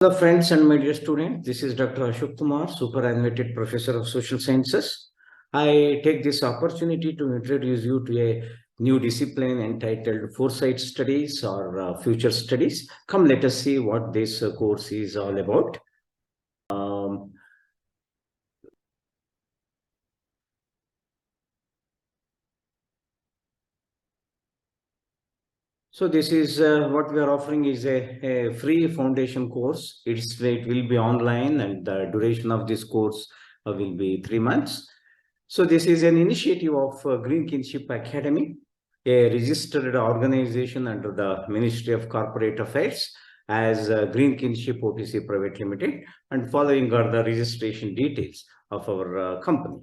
Hello friends and my dear students, this is Dr. Ashok Kumar, superannuated professor of social sciences. I take this opportunity to introduce you to a new discipline entitled Foresight Studies or Future Studies. Come, let us see what this course is all about. So this is what we are offering is a free foundation course. It will be online and the duration of this course will be 3 months. So this is an initiative of Green Kinship Academy, a registered organization under the Ministry of Corporate Affairs as Green Kinship OTC Private Limited, and following are the registration details of our company.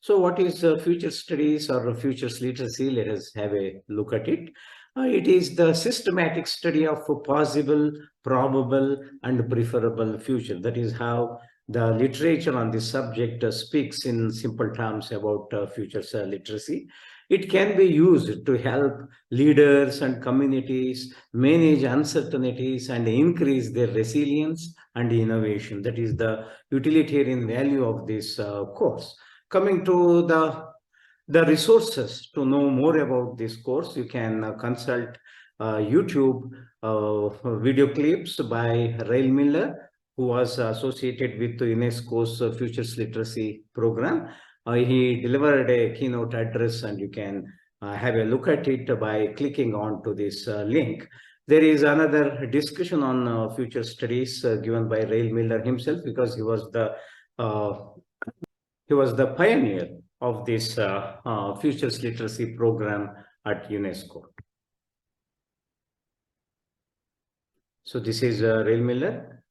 So what is future studies or futures literacy? Let us have a look at it. It is the systematic study of a possible, probable, and preferable future. That is how the literature on this subject speaks in simple terms about futures literacy. It can be used to help leaders and communities manage uncertainties and increase their resilience and innovation. That is the utilitarian value of this course. Coming to the resources to know more about this course, you can consult YouTube video clips by Rail Miller, who was associated with UNESCO's Futures Literacy program. He delivered a keynote address, and you can have a look at it by clicking on to this link. There is another discussion on future studies given by Rail Miller himself, because he was the pioneer of this Futures Literacy program at UNESCO. So this is Rail Miller,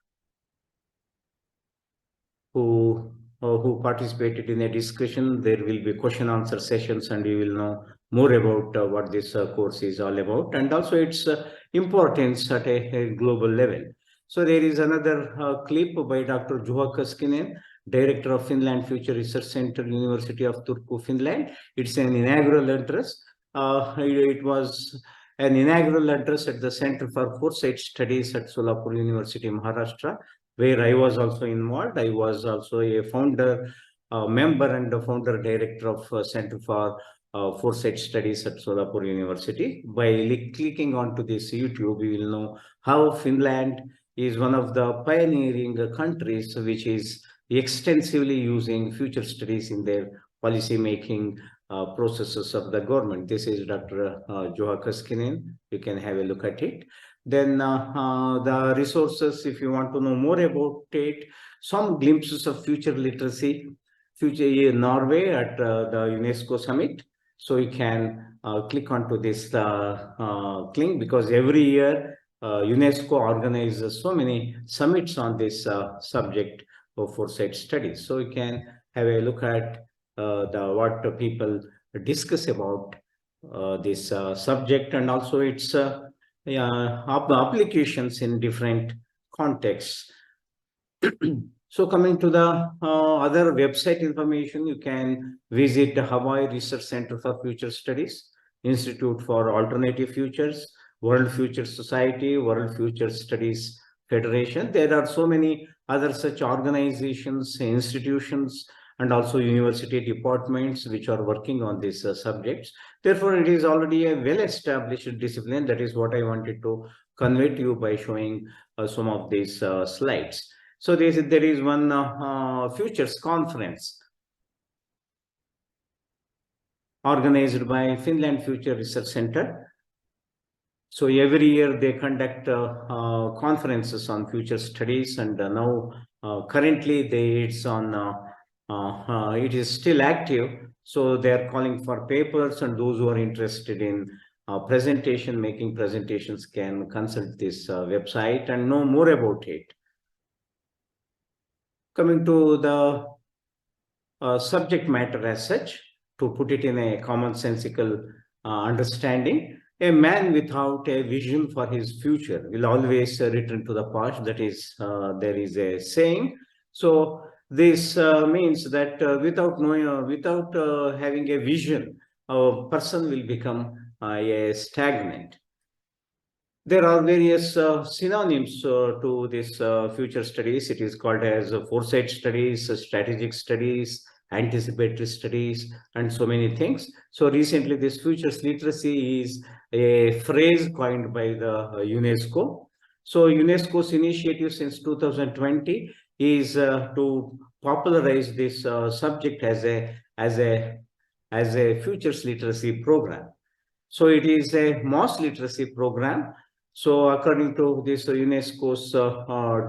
who participated in a discussion. There will be question answer sessions, and you will know more about what this course is all about, and also its importance at a global level. So there is another clip by Dr. Juha Kaskinen, Director of Finland Future Research Center, University of Turku, Finland. It's an inaugural address. It was an inaugural address at the Center for Foresight Studies at Solapur University, Maharashtra, where I was also involved. I was also a founder, member and a founder director of Center for Foresight Studies at Solapur University. By clicking onto this YouTube, we will know how Finland is one of the pioneering countries which is extensively using future studies in their policy making processes of the government. This is Dr. Juha Kaskinen. You can have a look at it. Then the resources, if you want to know more about it, some glimpses of future literacy, future in Norway at the UNESCO summit. So you can click onto this link, because every year UNESCO organizes so many summits on this subject of foresight studies. So you can have a look at what people discuss about this subject, and also its applications in different contexts. So coming to the other website information, you can visit the Hawaii Research Center for Future Studies, Institute for Alternative Futures, World Future Society, World Future Studies Federation. There are so many other such organizations, institutions, and also university departments which are working on these subjects. Therefore, it is already a well-established discipline. That is what I wanted to convey to you by showing some of these slides. So there is one Futures Conference organized by Finland Future Research Center. So every year they conduct conferences on future studies, and now currently it's on. It is still active, so they are calling for papers, and those who are interested in making presentations can consult this website and know more about it. Coming to the subject matter as such, to put it in a commonsensical understanding, a man without a vision for his future will always return to the past. That is, there is a saying. So this means that without having a vision, a person will become stagnant. There are various synonyms to this future studies. It is called as foresight studies, strategic studies, anticipatory studies, and so many things. So recently, this futures literacy is a phrase coined by the UNESCO. So UNESCO's initiative since 2020 is to popularize this subject as a futures literacy program. So it is a mass literacy program. So according to this UNESCO's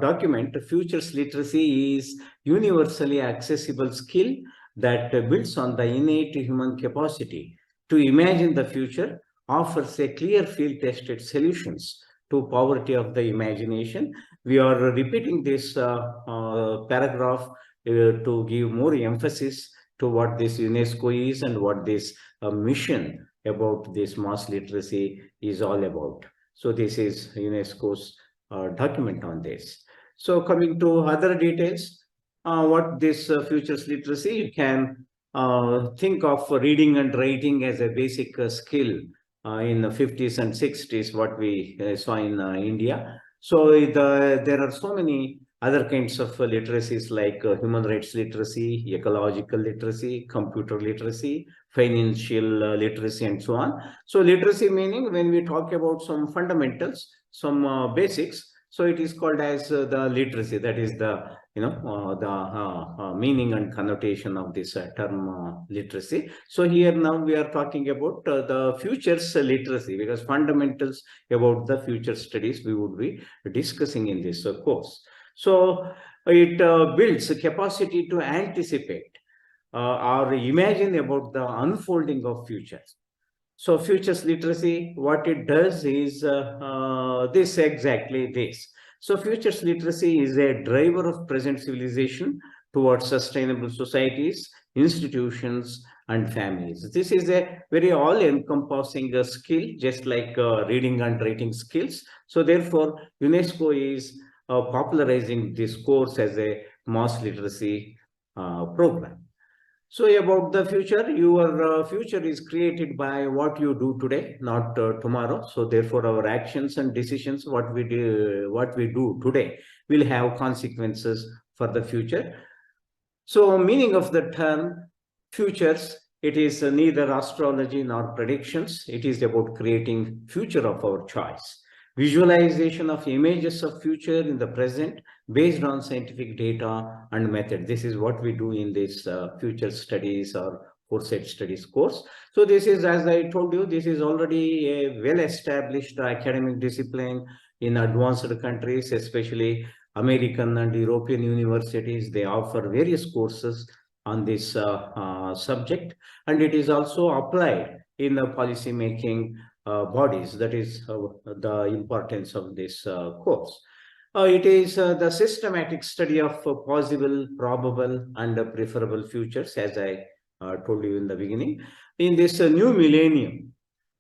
document, futures literacy is universally accessible skill that builds on the innate human capacity to imagine the future, offers a clear field-tested solutions to poverty of the imagination. We are repeating this paragraph to give more emphasis to what this UNESCO is and what this mission about this mass literacy is all about. So this is UNESCO's document on this. So coming to other details, what this futures literacy, you can think of reading and writing as a basic skill in the 50s and 60s, what we saw in India. So there are so many other kinds of literacies like human rights literacy, ecological literacy, computer literacy, financial literacy, and so on. So literacy meaning when we talk about some fundamentals, some basics, so it is called as the literacy. That is the meaning and connotation of this term literacy. So here now we are talking about the futures literacy, because fundamentals about the future studies we would be discussing in this course. So it builds a capacity to anticipate or imagine about the unfolding of futures. So futures literacy, what it does is this exactly this. So futures literacy is a driver of present civilization towards sustainable societies, institutions, and families. This is a very all-encompassing skill, just like reading and writing skills. So therefore, UNESCO is popularizing this course as a mass literacy program. So about the future, your future is created by what you do today, not tomorrow. So therefore, our actions and decisions, what we do today, will have consequences for the future. So meaning of the term futures, it is neither astrology nor predictions. It is about creating future of our choice. Visualization of images of future in the present based on scientific data and method. This is what we do in this future studies or foresight studies course. So this is, as I told you, this is already a well-established academic discipline in advanced countries, especially American and European universities. They offer various courses on this subject, and it is also applied in the policy making bodies. That is the importance of this course. It is the systematic study of possible, probable, and preferable futures, as I told you in the beginning. In this new millennium,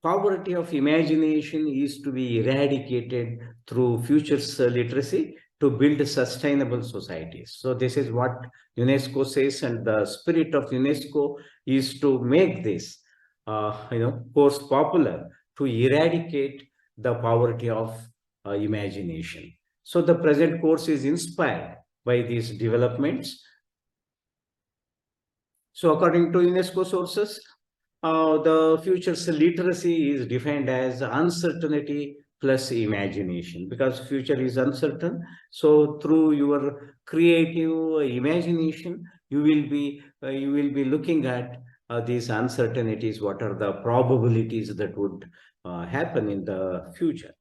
poverty of imagination is to be eradicated through futures literacy to build sustainable societies. So this is what UNESCO says, and the spirit of UNESCO is to make this course popular, to eradicate the poverty of imagination. So the present course is inspired by these developments. So according to UNESCO sources, the futures literacy is defined as uncertainty plus imagination, because future is uncertain. So through your creative imagination, you will be looking at these uncertainties. What are the probabilities that would happen in the future?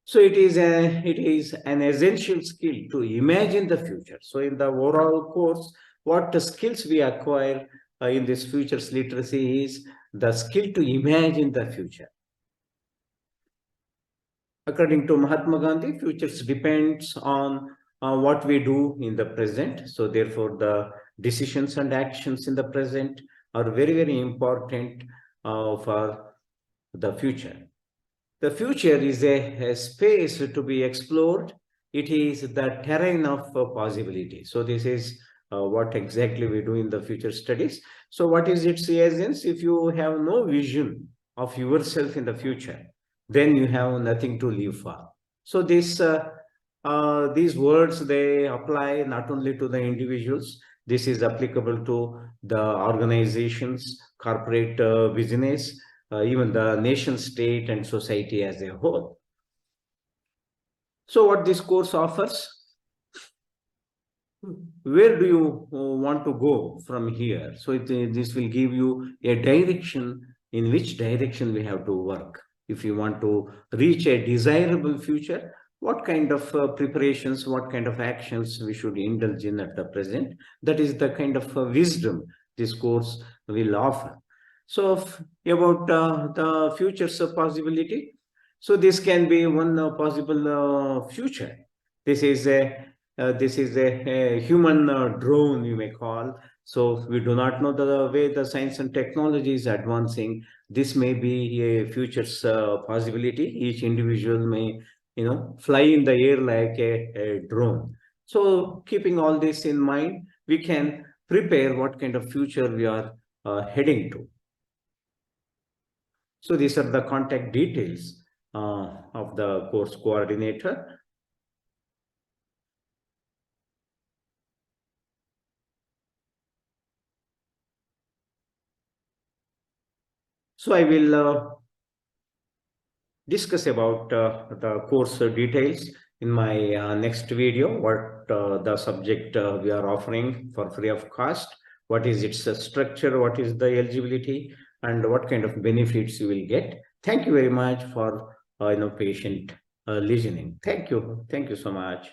So it is an essential skill to imagine the future. So in the overall course, what skills we acquire in this futures literacy is the skill to imagine the future. According to Mahatma Gandhi, futures depends on what we do in the present. So therefore, the decisions and actions in the present are very, very important for the future. The future is a space to be explored. It is the terrain of possibility. So this is what exactly we do in the future studies. So what is its essence? If you have no vision of yourself in the future, then you have nothing to live for. So these words, they apply not only to the individuals. This is applicable to the organizations, corporate business, even the nation state and society as a whole. So what this course offers, where do you want to go from here? So this will give you a direction in which direction we have to work. If you want to reach a desirable future, what kind of preparations, what kind of actions we should indulge in at the present. That is the kind of wisdom this course will offer. So about the future's possibility. So this can be one possible future. This is a human drone, you may call. So we do not know the way the science and technology is advancing. This may be a future's possibility. Each individual may, fly in the air like a drone. So keeping all this in mind, we can prepare what kind of future we are heading to. So these are the contact details of the course coordinator. So I will discuss about the course details in my next video, what the subject we are offering for free of cost, what is its structure, what is the eligibility, and what kind of benefits you will get. Thank you very much for patient listening. Thank you so much.